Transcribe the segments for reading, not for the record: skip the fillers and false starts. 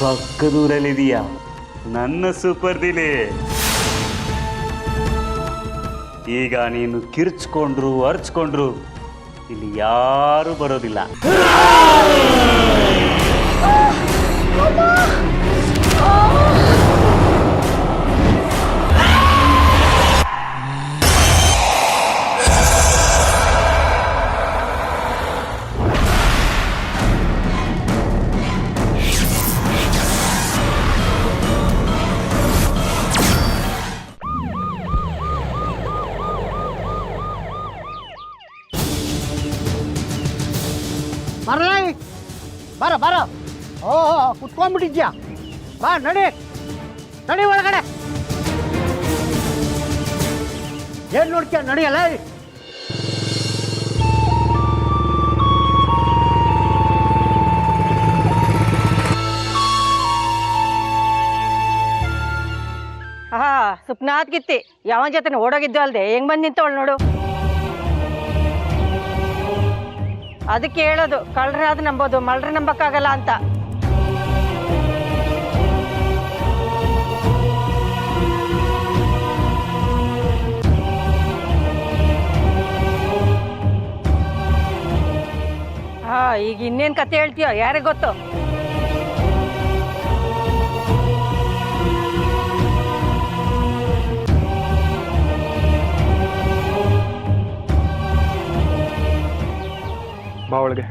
ಪಕ್ಕದೂರಲ್ಲಿದೀಯಾ ನನ್ನ ಸೂಪರ್ ದಿಲಿ. ಈಗ ನೀನು ಕಿರ್ಚ್ಕೊಂಡ್ರು ಅರ್ಚ್ಕೊಂಡ್ರು ಇಲ್ಲಿ ಯಾರು ಬರೋದಿಲ್ಲ. ಬರ ಬರ ಓ ಕುತ್ಕೊಂಡ್ಬಿಟ್ಟಿದ್ಯಾ? ಬಾ ನಡಿ ನಡಿ ಒಳಗಡೆ. ಏನ್ ನೋಡ್ತೀಯ? ನಡಿಯಲ್ಲ. ಸುಪ್ನಾಥ್ ಗಿತ್ತಿ ಯಾವನ್ ಜೊತೆ ಓಡೋಗಿದ್ದು ಅಲ್ದೆ ಹೆಂಗ್ ಬಂದ್ ನಿಂತವಳು ನೋಡು. ಅದಕ್ಕೆ ಹೇಳೋದು ಕಳ್ರಾದ್ ನಂಬೋದು ಮಳ್ರ ನಂಬಕ್ಕಾಗಲ್ಲ ಅಂತ. ಈಗ ಇನ್ನೇನ್ ಕತೆ ಹೇಳ್ತೀಯೋ ಯಾರಿಗ್ ಗೊತ್ತು. ಬಾ ಒಳಗೆ.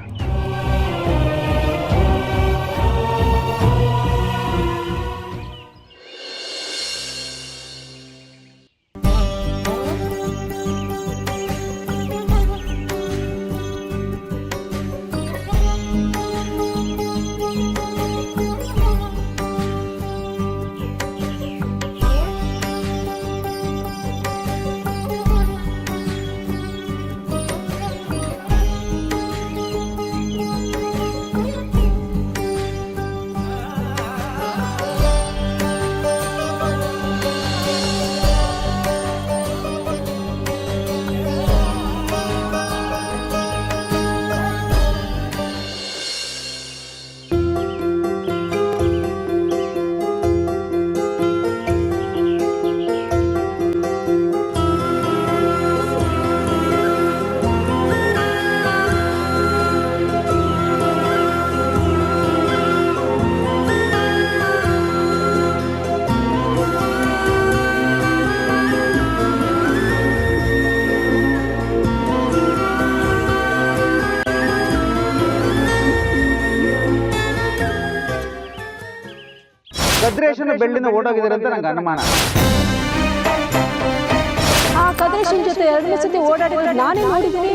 ಕದ್ರೇಶನ ಬೆಳ್ಳಿನ ಓಡೋಗಿದ್ದಾರೆ ಅಂತ ನಂಗೆ ಅನುಮಾನ. ಆ ಕದ್ರೇಶನ್ ಜೊತೆ 2 ಸತಿ ಓಡಾಡಿರೋದು ನಾನೇ ನೋಡಿದ್ದೀನಿ.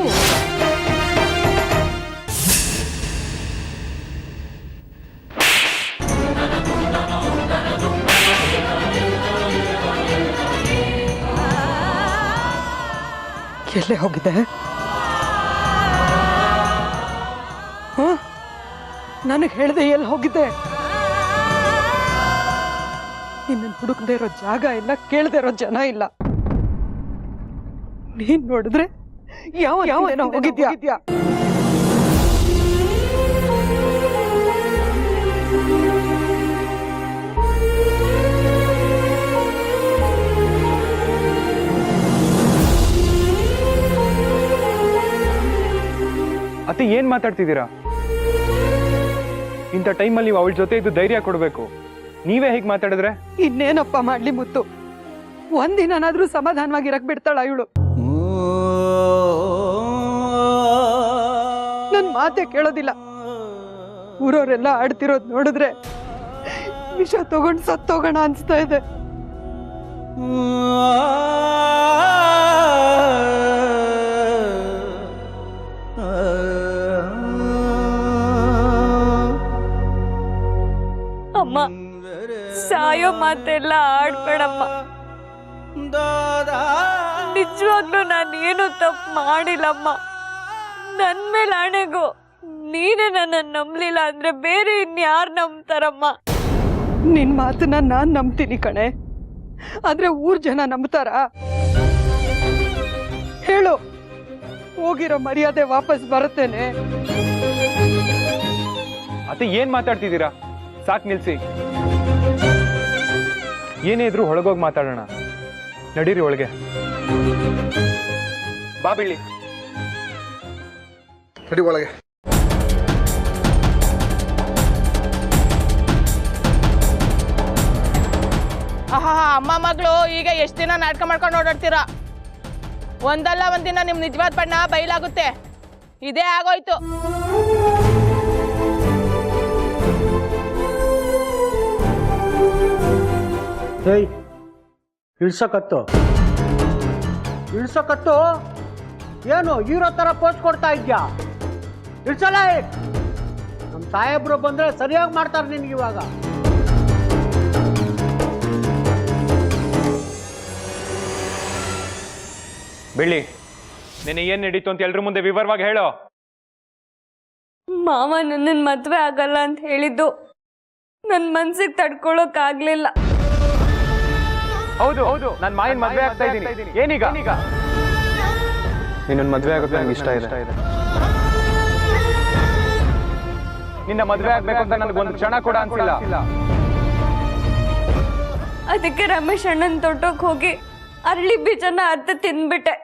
ಎಲ್ಲೇ ಹೋಗಿದೆ? ನನಗೆ ಹೇಳ್ದೆ ಎಲ್ಲಿ ಹೋಗಿದ್ದೆ? ನಿನ್ನ ಹುಡುಕದೇ ಇರೋ ಜಾಗ ಇಲ್ಲ, ಕೇಳದೆ ಇರೋ ಜನ ಇಲ್ಲ. ನೀನ್ ನೋಡಿದ್ರೆ ಯಾವ ಯಾವ ಹೋಗಿದ್ಯಾ? ಅತ್ತೆ ಏನ್ ಮಾತಾಡ್ತಿದ್ದೀರಾ? ಇಂಥ ಟೈಮಲ್ಲಿ ನೀವು ಅವಳ ಜೊತೆ ಇದ್ದು ಧೈರ್ಯ ಕೊಡ್ಬೇಕು. ನೀವೇ ಹೇಗೆ ಮಾತಾಡಿದ್ರೆ? ಇನ್ನೇನಪ್ಪ ಮಾಡ್ಲಿ ಮುತ್ತು, ಒಂದಿನಾದ್ರೂ ಸಮಾಧಾನವಾಗಿರಕ್ ಬಿಡ್ತಾಳ ಇವಳು? ನನ್ ಮಾತೆ ಕೇಳೋದಿಲ್ಲ. ಊರವರೆಲ್ಲ ಆಡ್ತಿರೋದ್ ನೋಡಿದ್ರೆ ವಿಷ ತಗೊಂಡ್ ಸತ್ತೋಗೋಣ ಅನ್ಸ್ತಾ ಇದೆ. ಅಮ್ಮ, ಸಾಯೋ ಮಾತೆಲ್ಲ ಆಡ್ಬೇಡಮ್ಮ. ನಿಜವಾಗ್ಲೂ ನಾನೇನು ತಪ್ಪು ಮಾಡಿಲ್ಲಮ್ಮ. ನನ್ ಮೇಲೆ ಆಣೆಗೂ ನೀನೇ ನನ್ನ ನಂಬಲಿಲ್ಲ ಅಂದ್ರೆ ಬೇರೆ ಇನ್ಯಾರು ನಂಬ್ತಾರಮ್ಮ? ನಿನ್ ಮಾತನ್ನ ನಾನ್ ನಂಬ್ತೀನಿ ಕಣೆ, ಆದ್ರೆ ಊರ್ ಜನ ನಂಬ್ತಾರ? ಹೇಳು, ಹೋಗಿರೋ ಮರ್ಯಾದೆ ವಾಪಸ್ ಬರುತ್ತೇನೆ? ಅತ್ತೆ ಏನ್ ಮಾತಾಡ್ತಿದ್ದೀರಾ? ಸಾಕು ನಿಲ್ಸಿ. ಏನೇ ಇದ್ರೂ ಒಳಗೋಗಿ ಮಾತಾಡೋಣ. ನಡೀರಿ ಒಳಗೆ. ಬಾ ಬಿಳಿ. ನಡಿ ಒಳಗೆ. ಆಹಾ ಅಮ್ಮ ಮಗಳು ಈಗ ಎಷ್ಟು ದಿನ ನಾಟಕ ಮಾಡ್ಕೊಂಡು ಓಡಾಡ್ತೀರಾ? ಒಂದಲ್ಲ ಒಂದಿನ ನಿಮ್ ನಿಜವಾದ ಬಣ್ಣ ಬಯಲಾಗುತ್ತೆ. ಇದೇ ಆಗೋಯ್ತು. ಏಯ್ ಇಳ್ಸಕತ್ತು ಇಳ್ಸಕತ್ತು ಏನು ಹೀರೋ ಥರ ಪೋಸ್ಟ್ ಕೊಡ್ತಾ ಇದ್ಯಾ? ಇಳ್ಸಲ್ಲ. ನಮ್ಮ ಸಾಹೇಬ್ರು ಬಂದರೆ ಸರಿಯಾಗಿ ಮಾಡ್ತಾರೆ ನಿನ್ಗೆ ಇವಾಗ. ಬೆಳ್ಳಿ, ನಿನ್ನೆ ಏನ್ ನಡೀತು ಅಂತ ಎಲ್ರ ಮುಂದೆ ವಿವರವಾಗಿ ಹೇಳೋ. ಮಾವ ನನ್ನನ್ನು ಮದುವೆ ಆಗಲ್ಲ ಅಂತ ಹೇಳಿದ್ದು ನನ್ನ ಮನ್ಸಿಗೆ ತಡ್ಕೊಳಕ್ಕಾಗ್ಲಿಲ್ಲ. ಹೌದು ಹೌದು, ನಾನು ಮಾಯನ್ ಮದ್ವೆ ಆಗ್ತಾ ಇದ್ದೀನಿ. ಏನೀಗ? ನಿನ್ನ ಮದ್ವೆ ಆಗುತ್ತೆ ನನಗೆ ಇಷ್ಟ ಇದೆ. ನಿನ್ನ ಮದ್ವೆ ಆಗ್ಬೇಕು ಅಂತ ನನಗೊಂದು ಕ್ಷಣ ಕೂಡ ಅನ್ಸಿಲ್ಲ. ಅದಕ್ಕೆ ರಮೇಶ್ ಅಣ್ಣನ ತೋಟಕ್ಕೆ ಹೋಗಿ ಅರಳಿ ಬೀಜನ ಅರ್ಧ ತಿಂದ್ಬಿಟ್ಟೆ.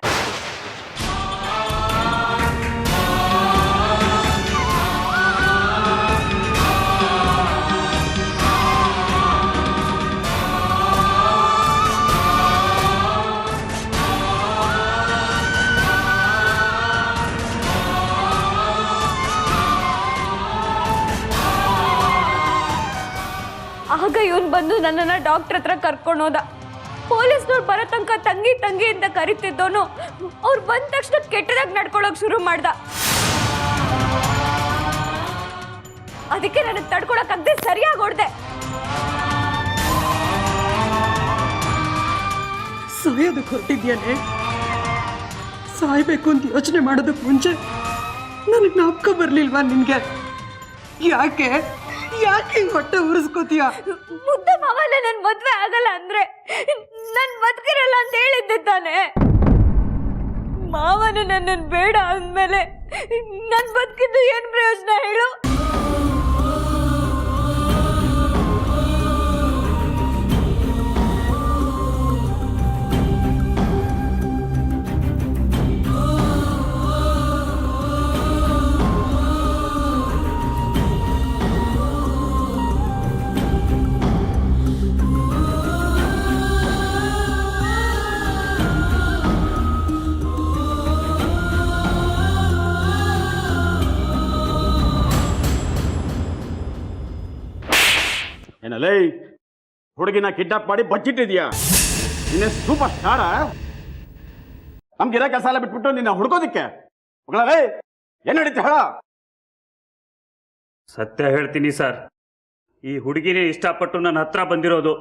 ಆಗ ಇವನ್ ಬಂದು ನನ್ನನ್ನ ಡಾಕ್ಟರ್ ಹತ್ರ ಕರ್ಕೊಂಡು ಹೋದ. ಪೊಲೀಸ್ನವ್ರು ಬರೋ ತನಕ ತಂಗಿ ತಂಗಿ ಅಂತ ಕರಿತಿದ್ದೋನು ಅವ್ರು ಬಂದ ತಕ್ಷಣ ಕೆಟ್ಟದಾಗ ನಡ್ಕೊಳಕ್ ಶುರು ಮಾಡ್ದ. ಅದಕ್ಕೆ ನನಗೆ ತಡ್ಕೊಳಕ್ಕಾಗದೆ ಸರಿಯಾಗಿ ಹೊಡ್ದೆ. ಸಾಯೋದಕ್ಕೆ ಹೊರಟಿದ್ಯಾನೆ? ಸಾಯ್ಬೇಕು ಅಂತ ಯೋಚನೆ ಮಾಡೋದಕ್ಕೆ ಮುಂಚೆ ನನಗೆ ಜ್ಞಾಪಕ ಬರ್ಲಿಲ್ವಾ ನಿನ್ಗೆ? ಯಾಕೆ ಯಾಕೆ ಹೊಟ್ಟೆ ಉರಿಸ್ಕೋತೀಯ? ಮುದ್ದ ಮಾವಲ್ಲ ನನ್ ಮದ್ವೆ ಆಗಲ್ಲ ಅಂದ್ರೆ ನನ್ ಬದುಕಿರಲ್ಲ ಅಂತ ಹೇಳಿದ್ದೆ ತಾನೆ. ಮಾವನು ನನ್ನನ್ ಬೇಡ ಅಂದ್ಮೇಲೆ ನನ್ ಬದುಕಿದ್ದು ಏನ್ ಪ್ರಯೋಜನ ಹೇಳು? ಏನಲ್ಲೇ ಹುಡುಗಿನ ಕಿಡ್ನಾಪ್ ಮಾಡಿ ಬಚ್ಚಿಟ್ಟಿದ್ಯಾ? ನಿನ್ನೆ ಸೂಪರ್ ಸ್ಟಾರ. ನಮ್ಗಿರೋ ಕೆಲಸ ಎಲ್ಲ ಬಿಟ್ಬಿಟ್ಟು ನಿನ್ನ ಹುಡ್ಕೋದಿಕ್ಕೆ ಮಗಳೇ ಏನ್ ನಡೀತಿ ಹೇಳ? ಸತ್ಯ ಹೇಳ್ತೀನಿ ಸರ್, ಈ ಹುಡುಗಿನೇ ಇಷ್ಟಪಟ್ಟು ನನ್ನ ಹತ್ರ ಬಂದಿರೋದು.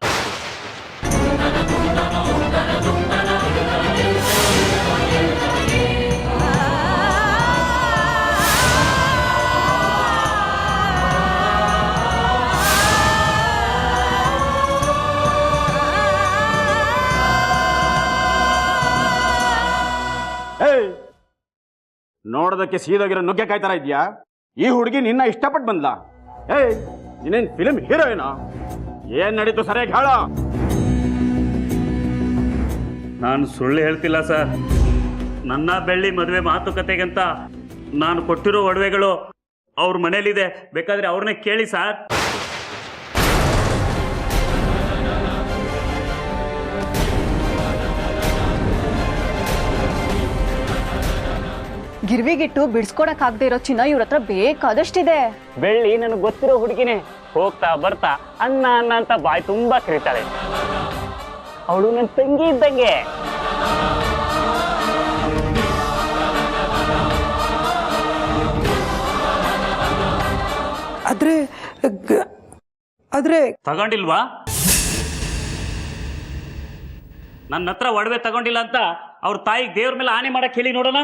ನೋಡೋದಕ್ಕೆ ಸೀದಾಗಿರೋ ನುಗ್ಗೆಕಾಯಿ ತರ ಇದ್ಯಾ? ಈ ಹುಡುಗಿ ನಿನ್ನ ಇಷ್ಟಪಟ್ಟು ಬಂದ್ಲಾ? ನೀನೇನ್ ಫಿಲ್ಮ್ ಹೀರೋಯಿನ? ಏನ್ ನಡೀತು ಸರಿಯಾಗಿ ಹೇಳ. ನಾನು ಸುಳ್ಳು ಹೇಳ್ತಿಲ್ಲ ಸರ್. ನನ್ನ ಬೆಳ್ಳಿ ಮದುವೆ ಮಾತುಕತೆಗಂತ ನಾನು ಕೊಟ್ಟಿರೋ ಒಡವೆಗಳು ಅವ್ರ ಮನೇಲಿದೆ, ಬೇಕಾದ್ರೆ ಅವ್ರನ್ನೇ ಕೇಳಿ ಸರ್. ಗಿರ್ವಿಗಿಟ್ಟು ಬಿಡಿಸ್ಕೊಡಕ್ಕಾಗದೇ ಇರೋ ಚಿನ್ನ ಇವ್ರ ಹತ್ರ ಬೇಕಾದಷ್ಟಿದೆ. ಬೆಳ್ಳಿ ನನಗೆ ಗೊತ್ತಿರೋ ಹುಡುಗಿನೇ. ಹೋಗ್ತಾ ಬರ್ತಾ ಅಣ್ಣ ಅಣ್ಣ ಅಂತ ಬಾಯಿ ತುಂಬಾ ಕರೀತಾಳೆ. ಅವಳು ನನ್ನ ತಂಗಿ ಇದ್ದಂಗೆ. ಆದ್ರೆ ತಗೊಂಡಿಲ್ವಾ? ನನ್ನ ಹತ್ರ ಒಡವೆ ತಗೊಂಡಿಲ್ಲ ಅಂತ ಅವ್ರ ತಾಯಿಗೆ ದೇವ್ರ ಮೇಲೆ ಆಣೆ ಮಾಡಕ್ ಹೇಳಿ ನೋಡೋಣ.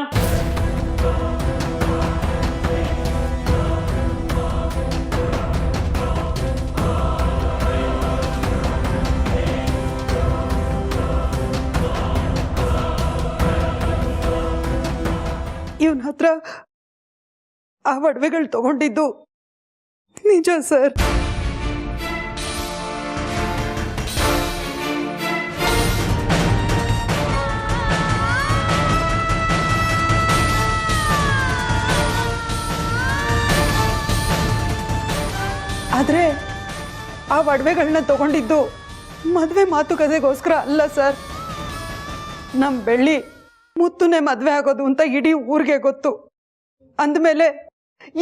ಇವನ ಹತ್ರ ಆ ಒಡವೆಗಳು ತಗೊಂಡಿದ್ದು ನಿಜ ಸರ್. ಒಡವೆಗಳನ್ನ ತಗೊಂಡಿದ್ದು ಮದುವೆ ಮಾತುಕತೆಗೋಸ್ಕರ ಅಲ್ಲ ಸರ್. ನಮ್ಮ ಬೆಳ್ಳಿ ಮುತ್ತುನೇ ಮದುವೆ ಆಗೋದು ಅಂತ ಇಡೀ ಊರಿಗೆ ಗೊತ್ತು. ಅಂದಮೇಲೆ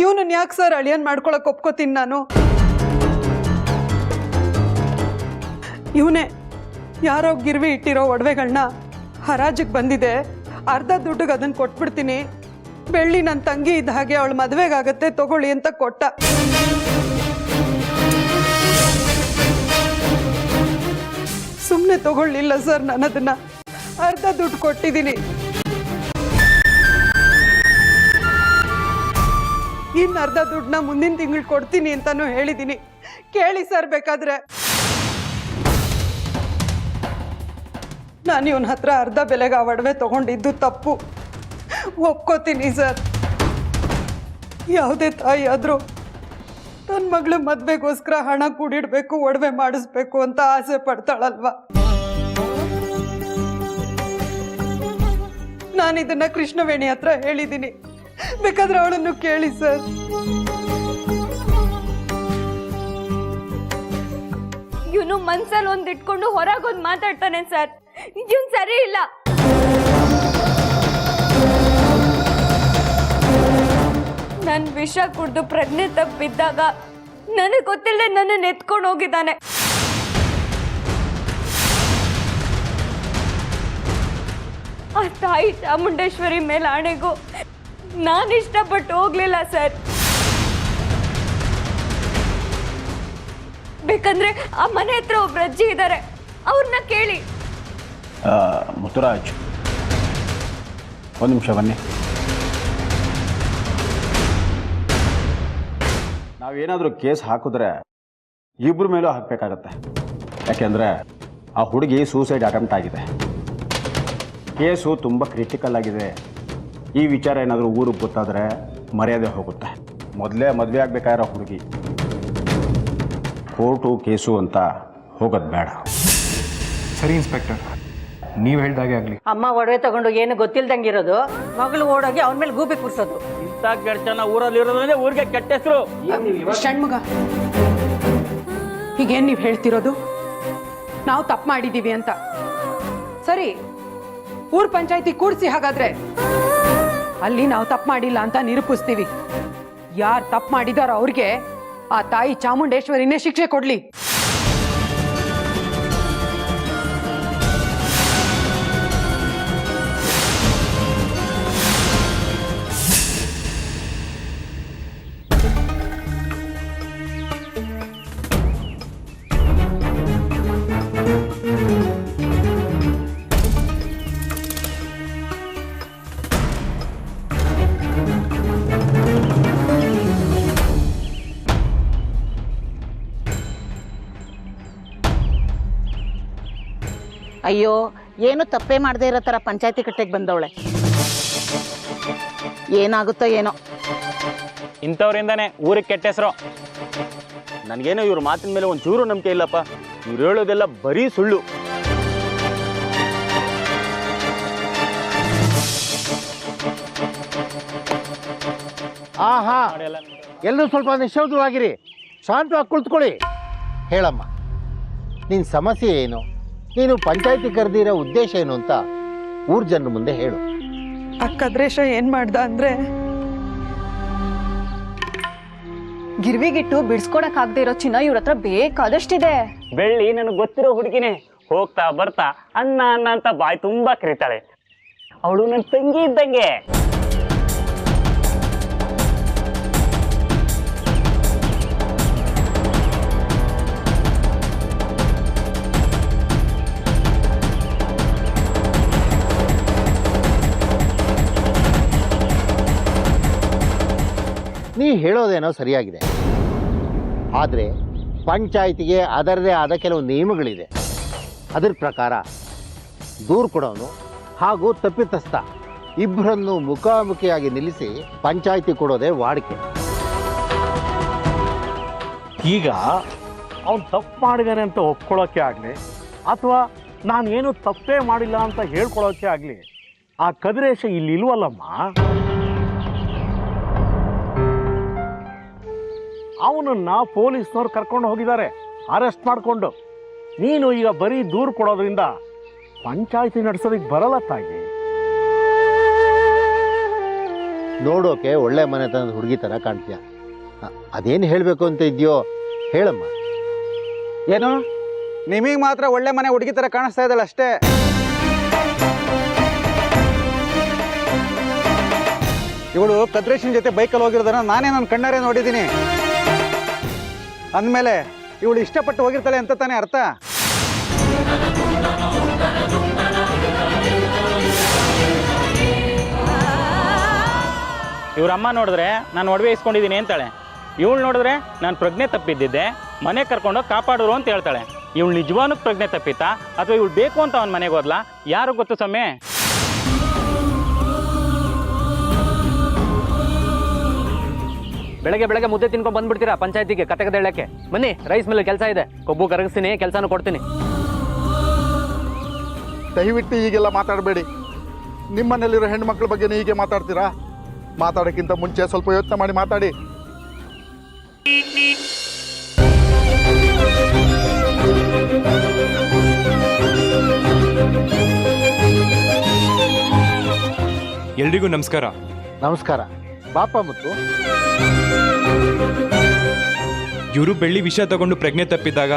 ಇವನನ್ನ ಯಾಕೆ ಸರ್ ಅಳಿಯನ್ ಮಾಡ್ಕೊಳಕ್ ಒಪ್ಕೋತೀನಿ ನಾನು? ಇವನೇ ಯಾರೋ ಗಿರ್ವಿ ಇಟ್ಟಿರೋ ಒಡವೆಗಳನ್ನ ಹರಾಜಿಗೆ ಬಂದಿದೆ, ಅರ್ಧ ದುಡ್ಡಿಗೆ ಅದನ್ನು ಕೊಟ್ಬಿಡ್ತೀನಿ, ಬೆಳ್ಳಿ ನನ್ನ ತಂಗಿ ಇದ್ದ ಹಾಗೆ ಅವಳು ಮದುವೆಗಾಗತ್ತೆ ತಗೊಳ್ಳಿ ಅಂತ ಕೊಟ್ಟ. ಸುಮ್ಮನೆ ತಗೊಳ್ಳಿಲ್ಲ ಸರ್, ನಾನು ಅದನ್ನ ಅರ್ಧ ದುಡ್ಡು ಕೊಟ್ಟಿದ್ದೀನಿ. ಇನ್ನು ಅರ್ಧ ದುಡ್ಡನ್ನ ಮುಂದಿನ ತಿಂಗಳು ಕೊಡ್ತೀನಿ ಅಂತಾನು ಹೇಳಿದ್ದೀನಿ. ಕೇಳಿ ಸರ್ ಬೇಕಾದ್ರೆ. ನಾನು ಇವನ ಹತ್ರ ಅರ್ಧ ಬೆಲೆಗೆ ಆ ಒಡವೆ ತಗೊಂಡಿದ್ದು ತಪ್ಪು, ಒಪ್ಕೋತೀನಿ ಸರ್. ಯಾವುದೇ ತಾಯಿ ಆದರೂ ತನ್ನ ಮಗಳ ಮದುವೆಗೋಸ್ಕರ ಹಣ ಕೂಡಿಡ್ಬೇಕು, ಒಡವೆ ಮಾಡಿಸ್ಬೇಕು ಅಂತ ಆಸೆ ಪಡ್ತಾಳಲ್ವಾ? ನಾನಿದನ್ನ ಕೃಷ್ಣವೇಣಿ ಹತ್ರ ಹೇಳಿದ್ದೀನಿ, ಬೇಕಾದ್ರೆ ಅವಳನ್ನು ಕೇಳಿ ಸರ್. ಇವನು ಮನ್ಸಲ್ಲಿ ಒಂದ್ ಇಟ್ಕೊಂಡು ಹೊರಗೊಂದು ಮಾತಾಡ್ತಾನೆ ಸರ್. ಇವನ್ ಸರಿ ಇಲ್ಲ. ನನ್ ವಿಷ ಕುಡ್ದು ಪ್ರಜ್ಞೆ ತಪ್ಪಿದ್ದಾಗ ನನಗೆ ಗೊತ್ತಿಲ್ಲದೆ ನನ್ನ ಎತ್ಕೊಂಡು ಹೋಗಿದ್ದಾನೆ. ಆ ತಾಯಿ ಚಾಮುಂಡೇಶ್ವರಿ ಮೇಲೆ ಆಣೆಗೂ ನಾನು ಇಷ್ಟಪಟ್ಟು ಹೋಗ್ಲಿಲ್ಲ ಸರ್. ಬೇಕಂದ್ರೆ ಆ ಮನೆ ಹತ್ರ ಒಬ್ರು ಅಜ್ಜಿ ಇದ್ದಾರೆ, ಅವ್ರನ್ನ ಕೇಳಿ. ಮುತ್ತುರಾಜ್, ಒಂದು ನಿಮಿಷ ಬನ್ನಿ. ನಾವೇನಾದರೂ ಕೇಸ್ ಹಾಕಿದ್ರೆ ಇಬ್ಬರ ಮೇಲೂ ಹಾಕಬೇಕಾಗತ್ತೆ. ಯಾಕೆಂದರೆ ಆ ಹುಡುಗಿ ಸೂಸೈಡ್ ಅಟೆಂಪ್ಟ್ ಆಗಿದೆ. ಕೇಸು ತುಂಬ ಕ್ರಿಟಿಕಲ್ ಆಗಿದೆ. ಈ ವಿಚಾರ ಏನಾದರೂ ಊರಿಗೆ ಗೊತ್ತಾದರೆ ಮರ್ಯಾದೆ ಹೋಗುತ್ತೆ. ಮೊದಲೇ ಮದುವೆ ಆಗಬೇಕಾಗಿರೋ ಹುಡುಗಿ ಕೋರ್ಟು ಕೇಸು ಅಂತ ಹೋಗೋದು ಬೇಡ. ಸರಿ ಇನ್ಸ್ಪೆಕ್ಟರ್, ನೀವು ಹೇಳ್ದಾಗೆ ಆಗಲಿ. ಅಮ್ಮ ಒಡವೆ ತಗೊಂಡು ಏನು ಗೊತ್ತಿಲ್ದಂಗಿರೋದು, ಮಗಳು ಓಡೋಗಿ ಅವನ ಮೇಲೆ ಗೂಬೆ ಕೂರ್ಸೋದು. ಇಂಥ ಕೆಟ್ಟನ ಊರಲ್ಲಿ ಇರೋದ್ರಿಂದ ಊರಿಗೆ ಕೆಟ್ಟ ಹೆಸರು. ಷಣ್ಮುಗ, ಹೀಗೇನು ನೀವು ಹೇಳ್ತಿರೋದು? ನಾವು ತಪ್ಪು ಮಾಡಿದ್ದೀವಿ ಅಂತ. ಸರಿ, ಊರ್ ಪಂಚಾಯತಿ ಕೂಡಿಸಿ, ಹಾಗಾದ್ರೆ ಅಲ್ಲಿ ನಾವು ತಪ್ಪು ಮಾಡಿಲ್ಲ ಅಂತ ನಿರೂಪಿಸ್ತೀವಿ. ಯಾರು ತಪ್ಪು ಮಾಡಿದಾರೋ ಅವ್ರಿಗೆ ಆ ತಾಯಿ ಚಾಮುಂಡೇಶ್ವರಿನೇ ಶಿಕ್ಷೆ ಕೊಡ್ಲಿ. ಅಯ್ಯೋ, ಏನು ತಪ್ಪೇ ಮಾಡದೇ ಇರೋ ಥರ ಪಂಚಾಯತಿ ಕಟ್ಟೆಗೆ ಬಂದವಳೆ. ಏನಾಗುತ್ತೋ ಏನೋ. ಇಂಥವ್ರಿಂದಾನೆ ಊರಿಗೆ ಕೆಟ್ಟ ಹೆಸರು. ನನಗೇನೋ ಇವ್ರ ಮಾತಿನ ಮೇಲೆ ಒಂದು ಚೂರು ನಂಬಿಕೆ ಇಲ್ಲಪ್ಪ. ಇವ್ರು ಹೇಳೋದೆಲ್ಲ ಬರೀ ಸುಳ್ಳು. ಆಹಾ, ಎಲ್ಲರೂ ಸ್ವಲ್ಪ ನಿಶ್ಶಬ್ದವಾಗಿರಿ, ಶಾಂತವಾಗಿ ಕುಳಿತುಕೊಳ್ಳಿ. ಹೇಳಮ್ಮ, ನಿನ್ನ ಸಮಸ್ಯೆ ಏನು, ನೀನು ಪಂಚಾಯತಿ ಕರೆದಿರೋ ಉದ್ದೇಶ ಏನು ಅಂತ ಊರ್ ಜನರ ಮುಂದೆ ಹೇಳು. ಆ ಕದ್ರೇಶ ಏನ್ ಮಾಡ್ದ ಅಂದ್ರೆ, ಗಿರ್ವಿಗಿಟ್ಟು ಬಿಡ್ಸ್ಕೊಡಕ್ ಆಗದೆ ಇರೋ ಚಿನ್ನ ಇವ್ರ ಹತ್ರ ಬೇಕಾದಷ್ಟಿದೆ. ಬೆಳ್ಳಿ ನನಗೆ ಗೊತ್ತಿರೋ ಹುಡುಗಿನೇ. ಹೋಗ್ತಾ ಬರ್ತಾ ಅಣ್ಣ ಅಣ್ಣ ಅಂತ ಬಾಯಿ ತುಂಬಾ ಕರೀತಾಳೆ. ಅವಳು ನನ್ನ ತಂಗಿ ಇದ್ದಂಗೆ. ನೀ ಹೇಳೋದೇನೋ ಸರಿಯಾಗಿದೆ, ಆದರೆ ಪಂಚಾಯಿತಿಗೆ ಅದರದೇ ಆದ ಕೆಲವು ನಿಯಮಗಳಿದೆ. ಅದರ ಪ್ರಕಾರ ದೂರು ಕೊಡೋನು ಹಾಗೂ ತಪ್ಪಿತಸ್ಥ ಇಬ್ಬರನ್ನು ಮುಖಾಮುಖಿಯಾಗಿ ನಿಲ್ಲಿಸಿ ಪಂಚಾಯಿತಿ ಕೊಡೋದೇ ವಾಡಿಕೆ. ಈಗ ಅವನು ತಪ್ಪು ಮಾಡಿದ್ದಾನೆ ಅಂತ ಒಪ್ಕೊಳ್ಳೋಕ್ಕೆ ಆಗಲಿ, ಅಥವಾ ನಾನೇನು ತಪ್ಪೇ ಮಾಡಿಲ್ಲ ಅಂತ ಹೇಳ್ಕೊಳ್ಳೋಕ್ಕೆ ಆಗಲಿ, ಆ ಕದಿರೇಶ ಇಲ್ಲಿ ಇಲ್ವಲ್ಲಮ್ಮ. ಅವನನ್ನ ಪೊಲೀಸ್ನವ್ರು ಕರ್ಕೊಂಡು ಹೋಗಿದ್ದಾರೆ. ಅರೆಸ್ಟ್ ಮಾಡಿಕೊಂಡು ನೀನು ಈಗ ಬರೀ ದೂರು ಕೊಡೋದ್ರಿಂದ ಪಂಚಾಯಿತಿ ನಡೆಸೋದಕ್ಕೆ ಬರಲ್ಲ ತಾಯಿ. ನೋಡೋಕೆ ಒಳ್ಳೆ ಮನೆತನದ ಹುಡುಗಿ ಥರ ಕಾಣ್ತೀಯ. ಅದೇನು ಹೇಳಬೇಕು ಅಂತ ಇದೆಯೋ ಹೇಳಮ್ಮ. ಏನು ನಿಮಗೆ ಮಾತ್ರ ಒಳ್ಳೆ ಮನೆ ಹುಡುಗಿ ಥರ ಕಾಣಿಸ್ತಾ ಇದ್ದಾಳೆ ಅಷ್ಟೇ. ಇವಳು ಕದ್ರೇಶನ್ ಜೊತೆ ಬೈಕಲ್ಲಿ ಹೋಗಿರೋದನ್ನ ನಾನೇ ನನ್ನ ಕಣ್ಣಾರೆ ನೋಡಿದ್ದೀನಿ. ಅಂದಮೇಲೆ ಇವಳು ಇಷ್ಟಪಟ್ಟು ಹೋಗಿರ್ತಾಳೆ ಅಂತ ತಾನೇ ಅರ್ಥ. ಇವ್ರಮ್ಮ ನೋಡಿದ್ರೆ ನಾನು ಒಡವೆ ಇಸ್ಕೊಂಡಿದ್ದೀನಿ ಅಂತಾಳೆ. ಇವಳು ನೋಡಿದ್ರೆ ನಾನು ಪ್ರಜ್ಞೆ ತಪ್ಪಿದ್ದಿದ್ದೆ, ಮನೆ ಕರ್ಕೊಂಡೋಗಿ ಕಾಪಾಡೋರು ಅಂತ ಹೇಳ್ತಾಳೆ. ಇವಳು ನಿಜವಾನು ಪ್ರಜ್ಞೆ ತಪ್ಪಿತ್ತಾ ಅಥವಾ ಇವಳು ಬೇಕು ಅಂತ ಅವನ ಮನೆಗೆ ಹೋದ್ಲಾ? ಯಾರು ಗೊತ್ತು ಸಮಯ. ಬೆಳಗ್ಗೆ ಮುದ್ದೆ ತಿನ್ಕೊಂಡು ಬಂದ್ಬಿಡ್ತೀರಾ ಪಂಚಾಯತಿಗೆ ಕತೆ ಕತೆ ಹೇಳಕ್ಕೆ? ಬನ್ನಿ, ರೈಸ್ ಮಿಲ್ ಕೆಲಸ ಇದೆ, ಕೊಬ್ಬು ಕರಗಿಸ್ತೀನಿ, ಕೆಲಸನೂ ಕೊಡ್ತೀನಿ. ದಯವಿಟ್ಟು ಹೀಗೆಲ್ಲ ಮಾತಾಡಬೇಡಿ. ನಿಮ್ಮನೇಲಿರೋ ಹೆಣ್ಮಕ್ಳ ಬಗ್ಗೆ ಹೀಗೆ ಮಾತಾಡ್ತೀರಾ? ಮಾತಾಡೋಕ್ಕಿಂತ ಮುಂಚೆ ಸ್ವಲ್ಪ ಯೋಚನೆ ಮಾಡಿ ಮಾತಾಡಿ. ಎಲ್ರಿಗೂ ನಮಸ್ಕಾರ. ನಮಸ್ಕಾರ. ಬಾಪ ಮುತ್ತು. ಇವರು ಬೆಳ್ಳಿ ವಿಷ ತಗೊಂಡು ಪ್ರಜ್ಞೆ ತಪ್ಪಿದ್ದಾಗ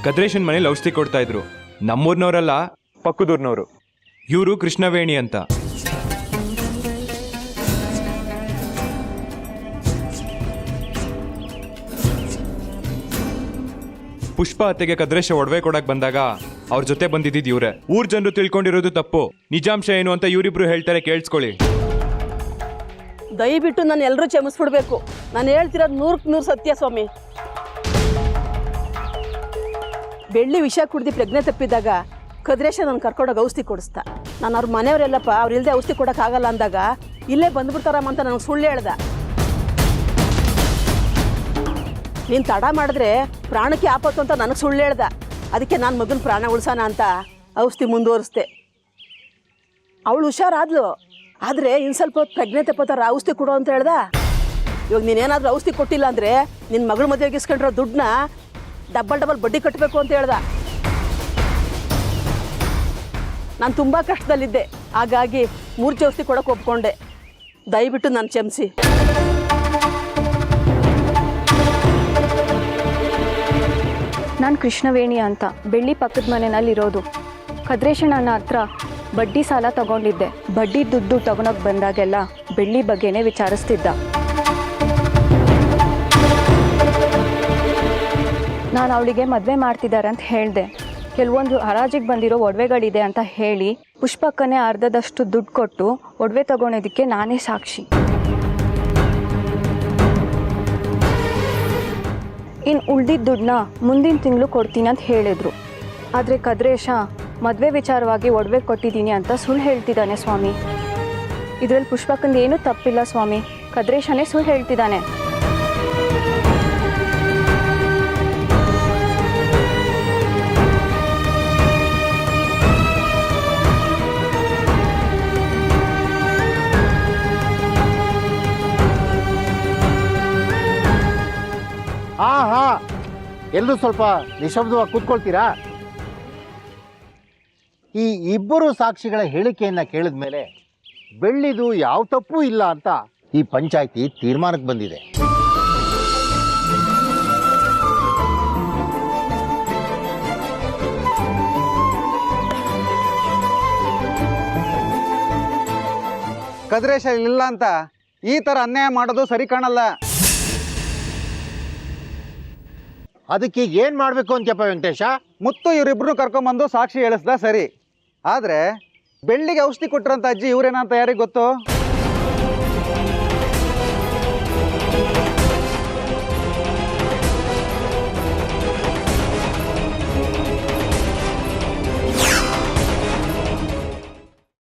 ಕದ್ರೇಶನ್ ಮನೇಲಿ ಔಷಧಿ ಕೊಡ್ತಾ ಇದ್ರು. ನಮ್ಮೂರ್ನವರಲ್ಲ, ಪಕ್ಕದೂರ್ನವರು. ಇವರು ಕೃಷ್ಣವೇಣಿ ಅಂತ. ಪುಷ್ಪ ಅತ್ತೆಗೆ ಕದ್ರೇಶ ಒಡವೆ ಕೊಡಕ್ ಬಂದಾಗ ಅವ್ರ ಜೊತೆ ಬಂದಿದ್ದಿದ್ ಇವ್ರೆ. ಊರ್ ಜನರು ತಿಳ್ಕೊಂಡಿರೋದು ತಪ್ಪು. ನಿಜಾಂಶ ಏನು ಅಂತ ಇವರಿಬ್ರು ಹೇಳ್ತಾರೆ, ಕೇಳಿಸ್ಕೊಳ್ಳಿ. ದಯವಿಟ್ಟು ನಾನು ಎಲ್ಲರೂ ಕ್ಷಮಿಸ್ಬಿಡ್ಬೇಕು. ನಾನು ಹೇಳ್ತಿರೋದು 100% ಸತ್ಯ ಸ್ವಾಮಿ. ಬೆಳ್ಳಿ ವಿಷ ಕುಡ್ದು ಪ್ರಜ್ಞೆ ತಪ್ಪಿದ್ದಾಗ ಕದ್ರೇಶ ನಾನು ಕರ್ಕೊಂಡೋಗಿ ಔಷಧಿ ಕೊಡಿಸ್ತಾ. ನಾನು ಅವ್ರ ಮನೆಯವರೆಲ್ಲಪ್ಪ ಅವ್ರು ಇಲ್ಲದೆ ಔಷಧಿ ಕೊಡೋಕ್ಕಾಗಲ್ಲ ಅಂದಾಗ ಇಲ್ಲೇ ಬಂದ್ಬಿಡ್ತಾರಮ್ಮ ಅಂತ ನನಗೆ ಸುಳ್ಳು ಹೇಳ್ದ. ನೀನು ತಡ ಮಾಡಿದ್ರೆ ಪ್ರಾಣಕ್ಕೆ ಆಪತ್ತು ಅಂತ ನನಗೆ ಸುಳ್ಳು ಹೇಳ್ದ. ಅದಕ್ಕೆ ನಾನು ಮಗನ ಪ್ರಾಣ ಉಳಿಸೋಣ ಅಂತ ಔಷಧಿ ಮುಂದುವರಿಸ್ದೆ. ಅವಳು ಹುಷಾರಾದ್ಲು, ಆದರೆ ಇನ್ನು ಸ್ವಲ್ಪ ಹೊತ್ತು ಪ್ರಜ್ಞೆ ತಪ್ಪತ್ತಾರ ಔಷಧಿ ಕೊಡು ಅಂತ ಹೇಳ್ದ. ಇವಾಗ ನೀನೇನಾದರೂ ಔಷಧಿ ಕೊಟ್ಟಿಲ್ಲ ಅಂದರೆ ನಿನ್ನ ಮಗಳ ಮದುವೆಗೆ ಇಸ್ಕೊಂಡಿರೋ ದುಡ್ಡನ್ನ ಡಬಲ್ ಬಡ್ಡಿ ಕಟ್ಟಬೇಕು ಅಂತ ಹೇಳ್ದ. ನಾನು ತುಂಬ ಕಷ್ಟದಲ್ಲಿದ್ದೆ, ಹಾಗಾಗಿ ಮೂರ್ಛೆ ಔಷಧಿ ಕೊಡೋಕೆ ಒಪ್ಕೊಂಡೆ. ದಯವಿಟ್ಟು ನಾನು ಕ್ಷಮಿಸಿ. ನಾನು ಕೃಷ್ಣವೇಣಿ ಅಂತ ಬೆಳ್ಳಿ ಪಕ್ಕದ ಮನೆಯಲ್ಲಿರೋದು. ಕದ್ರೇಶಣ್ಣನ ಹತ್ರ ಬಡ್ಡಿ ಸಾಲ ತಗೊಂಡಿದ್ದೆ. ಬಡ್ಡಿ ದುಡ್ಡು ತಗೊಳಕ್ಕೆ ಬಂದಾಗೆಲ್ಲ ಬೆಳ್ಳಿ ಬಗ್ಗೆನೇ ವಿಚಾರಿಸ್ತಿದ್ದ. ನಾನು ಅವಳಿಗೆ ಮದುವೆ ಮಾಡ್ತಿದ್ದಾರೆ ಅಂತ ಹೇಳಿದೆ. ಕೆಲವೊಂದು ಹರಾಜಿಗೆ ಬಂದಿರೋ ಒಡವೆಗಳಿದೆ ಅಂತ ಹೇಳಿ ಪುಷ್ಪಕ್ಕನೇ ಅರ್ಧದಷ್ಟು ದುಡ್ಡು ಕೊಟ್ಟು ಒಡವೆ ತಗೊಂಡಿದ್ದಕ್ಕೆ ನಾನೇ ಸಾಕ್ಷಿ. ಇನ್ನು ಉಳ್ದಿದ್ದ ದುಡ್ಡನ್ನ ಮುಂದಿನ ತಿಂಗಳು ಕೊಡ್ತೀನಿ ಅಂತ ಹೇಳಿದ್ರು. ಆದರೆ ಕದ್ರೇಶ ಮದುವೆ ವಿಚಾರವಾಗಿ ಒಡವೆ ಕೊಟ್ಟಿದ್ದೀನಿ ಅಂತ ಸುಳ್ಳು ಹೇಳ್ತಿದ್ದಾನೆ ಸ್ವಾಮಿ. ಇದರಲ್ಲಿ ಪುಷ್ಪಕ್ಕಂದು ಏನೂ ತಪ್ಪಿಲ್ಲ ಸ್ವಾಮಿ, ಕದ್ರೇಶನೇ ಸುಳ್ಳು ಹೇಳ್ತಿದ್ದಾನೆ. ಹಾ ಎಲ್ಲರೂ ಸ್ವಲ್ಪ ನಿಶಬ್ದವಾಗಿ ಕೂತ್ಕೊಳ್ತೀರಾ? ಈ ಇಬ್ಬರು ಸಾಕ್ಷಿಗಳ ಹೇಳಿಕೆಯನ್ನ ಕೇಳಿದ ಮೇಲೆ ಬೆಳ್ಳಿದು ಯಾವ ತಪ್ಪೂ ಇಲ್ಲ ಅಂತ ಈ ಪಂಚಾಯಿತಿ ತೀರ್ಮಾನಕ್ಕೆ ಬಂದಿದೆ. ಕದ್ರೇಶ ಇಲ್ಲ ಅಂತ ಈ ಥರ ಅನ್ಯಾಯ ಮಾಡೋದು ಸರಿ ಕಾಣಲ್ಲ. ಅದಕ್ಕೆ ಈಗ ಏನು ಮಾಡಬೇಕು ಅಂತಪ್ಪ ವೆಂಕಟೇಶ? ಮುತ್ತು ಇವರಿಬ್ರು ಕರ್ಕೊಂಬಂದು ಸಾಕ್ಷಿ ಹೇಳಿಸ್ದ ಸರಿ, ಆದರೆ ಬೆಳ್ಳಿಗೆ ಔಷಧಿ ಕೊಟ್ಟರಂತ ಅಜ್ಜಿ ಇವರೇನಂತ ಯಾರಿಗೆ ಗೊತ್ತು?